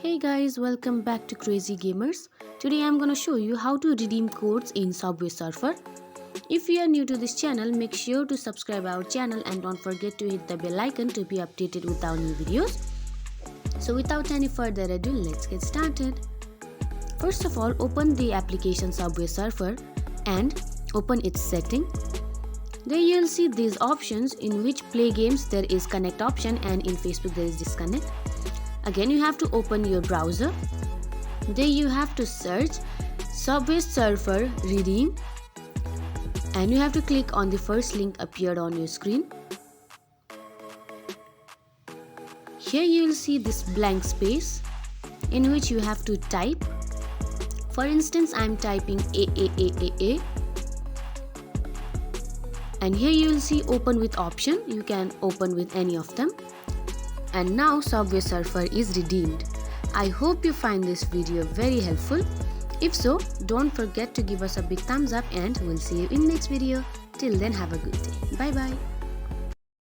Hey guys, welcome back to Crazy Gamers. Today I'm gonna show you how to redeem codes in Subway Surfer. If you are new to this channel, make sure to subscribe our channel and don't forget to hit the bell icon to be updated with our new videos. So without any further ado, let's get started. First of all, open the application Subway Surfer and open its setting. There you'll see these options, in which play games there is connect option and in Facebook there is disconnect. Again, you have to open your browser. There you have to search Subway Surfer Redeem and you have to click on the first link appeared on your screen. Here you will see this blank space in which you have to type. For instance, I am typing AAAAA. And here you will see open with option. You can open with any of them. And now Subway Surfer is redeemed. I hope you find this video very helpful. If so, don't forget to give us a big thumbs up and we'll see you in next video. Till then, have a good day. Bye bye.